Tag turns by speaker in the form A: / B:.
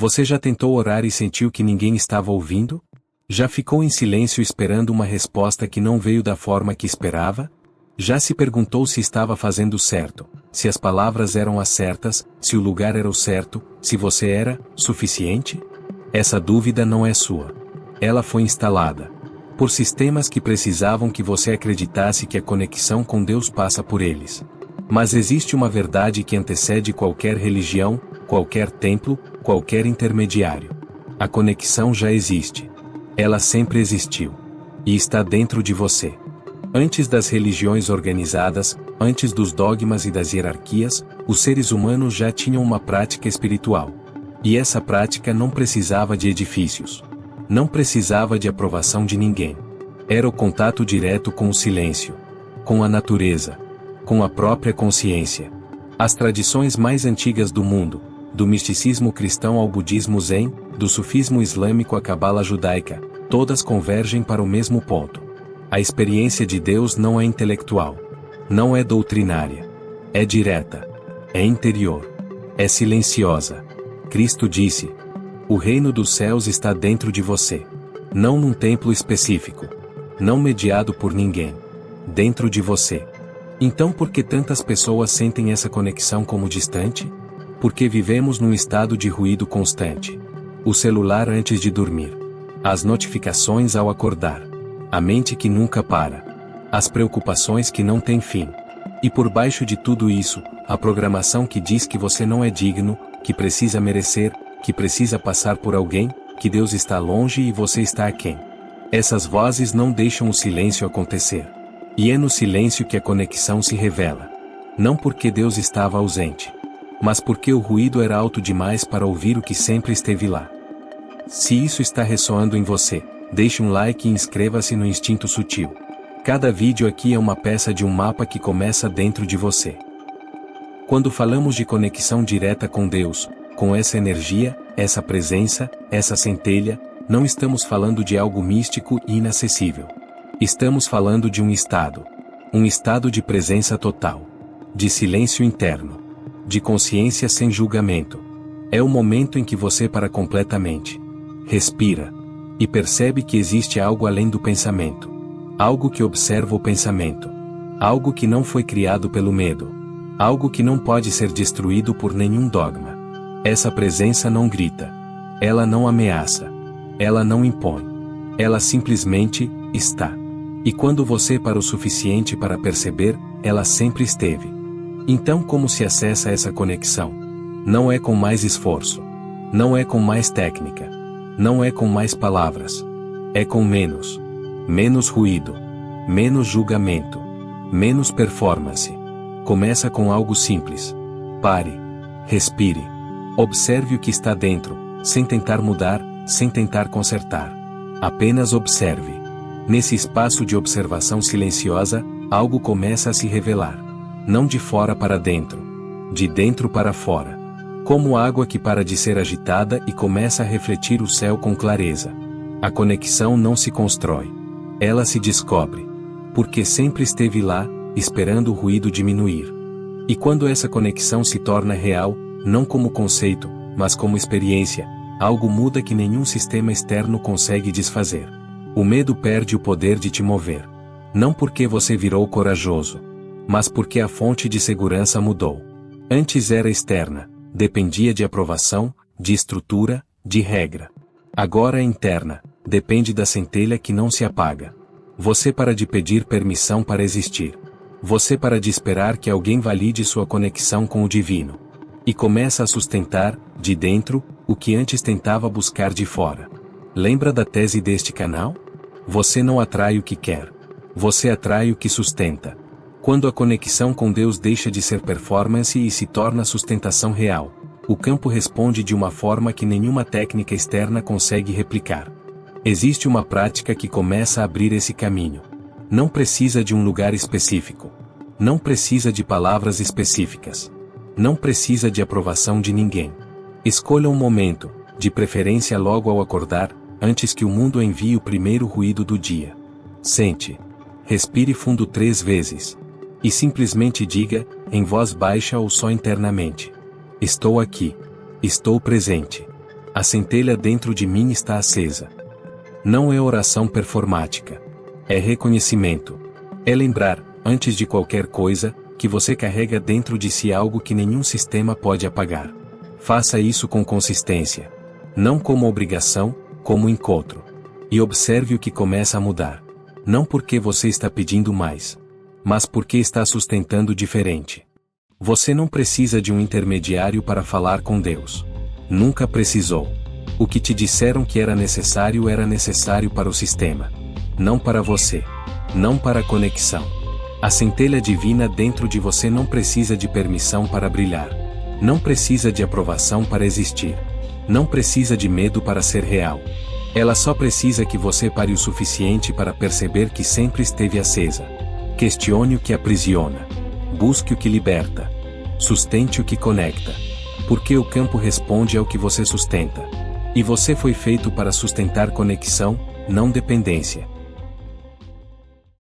A: Você já tentou orar e sentiu que ninguém estava ouvindo? Já ficou em silêncio esperando uma resposta que não veio da forma que esperava? Já se perguntou se estava fazendo certo, se as palavras eram as certas, se o lugar era o certo, se você era suficiente? Essa dúvida não é sua. Ela foi instalada por sistemas que precisavam que você acreditasse que a conexão com Deus passa por eles. Mas existe uma verdade que antecede qualquer religião, qualquer templo, qualquer intermediário. A conexão já existe. Ela sempre existiu. E está dentro de você. Antes das religiões organizadas, antes dos dogmas e das hierarquias, os seres humanos já tinham uma prática espiritual. E essa prática não precisava de edifícios. Não precisava de aprovação de ninguém. Era o contato direto com o silêncio, com a natureza, com a própria consciência. As tradições mais antigas do mundo, do misticismo cristão ao budismo zen, do sufismo islâmico à cabala judaica, todas convergem para o mesmo ponto. A experiência de Deus não é intelectual. Não é doutrinária. É direta. É interior. É silenciosa. Cristo disse: o reino dos céus está dentro de você. Não num templo específico. Não mediado por ninguém. Dentro de você. Então por que tantas pessoas sentem essa conexão como distante? Porque vivemos num estado de ruído constante. O celular antes de dormir. As notificações ao acordar. A mente que nunca para. As preocupações que não têm fim. E por baixo de tudo isso, a programação que diz que você não é digno, que precisa merecer, que precisa passar por alguém, que Deus está longe e você está aquém. Essas vozes não deixam o silêncio acontecer. E é no silêncio que a conexão se revela. Não porque Deus estava ausente, mas porque o ruído era alto demais para ouvir o que sempre esteve lá. Se isso está ressoando em você, deixe um like e inscreva-se no Instinto Sutil. Cada vídeo aqui é uma peça de um mapa que começa dentro de você. Quando falamos de conexão direta com Deus, com essa energia, essa presença, essa centelha, não estamos falando de algo místico e inacessível. Estamos falando de um estado de presença total, de silêncio interno, de consciência sem julgamento. É o momento em que você para completamente, respira, e percebe que existe algo além do pensamento. Algo que observa o pensamento. Algo que não foi criado pelo medo. Algo que não pode ser destruído por nenhum dogma. Essa presença não grita. Ela não ameaça. Ela não impõe. Ela simplesmente está. E quando você para o suficiente para perceber, ela sempre esteve. Então como se acessa essa conexão? Não é com mais esforço. Não é com mais técnica. Não é com mais palavras. É com menos. Menos ruído. Menos julgamento. Menos performance. Começa com algo simples. Pare. Respire. Observe o que está dentro, sem tentar mudar, sem tentar consertar. Apenas observe. Nesse espaço de observação silenciosa, algo começa a se revelar. Não de fora para dentro. De dentro para fora. Como água que para de ser agitada e começa a refletir o céu com clareza. A conexão não se constrói. Ela se descobre. Porque sempre esteve lá, esperando o ruído diminuir. E quando essa conexão se torna real, não como conceito, mas como experiência, algo muda que nenhum sistema externo consegue desfazer. O medo perde o poder de te mover. Não porque você virou corajoso, mas porque a fonte de segurança mudou. Antes era externa, dependia de aprovação, de estrutura, de regra. Agora é interna, depende da centelha que não se apaga. Você para de pedir permissão para existir. Você para de esperar que alguém valide sua conexão com o divino. E começa a sustentar, de dentro, o que antes tentava buscar de fora. Lembra da tese deste canal? Você não atrai o que quer. Você atrai o que sustenta. Quando a conexão com Deus deixa de ser performance e se torna sustentação real, o campo responde de uma forma que nenhuma técnica externa consegue replicar. Existe uma prática que começa a abrir esse caminho. Não precisa de um lugar específico. Não precisa de palavras específicas. Não precisa de aprovação de ninguém. Escolha um momento, de preferência logo ao acordar, antes que o mundo envie o primeiro ruído do dia. Sente. Respire fundo 3 vezes. E simplesmente diga, em voz baixa ou só internamente: estou aqui. Estou presente. A centelha dentro de mim está acesa. Não é oração performática. É reconhecimento. É lembrar, antes de qualquer coisa, que você carrega dentro de si algo que nenhum sistema pode apagar. Faça isso com consistência. Não como obrigação, como encontro. E observe o que começa a mudar. Não porque você está pedindo mais, mas porque está sustentando diferente. Você não precisa de um intermediário para falar com Deus. Nunca precisou. O que te disseram que era necessário para o sistema. Não para você. Não para a conexão. A centelha divina dentro de você não precisa de permissão para brilhar. Não precisa de aprovação para existir. Não precisa de medo para ser real. Ela só precisa que você pare o suficiente para perceber que sempre esteve acesa. Questione o que aprisiona. Busque o que liberta. Sustente o que conecta. Porque o campo responde ao que você sustenta. E você foi feito para sustentar conexão, não dependência.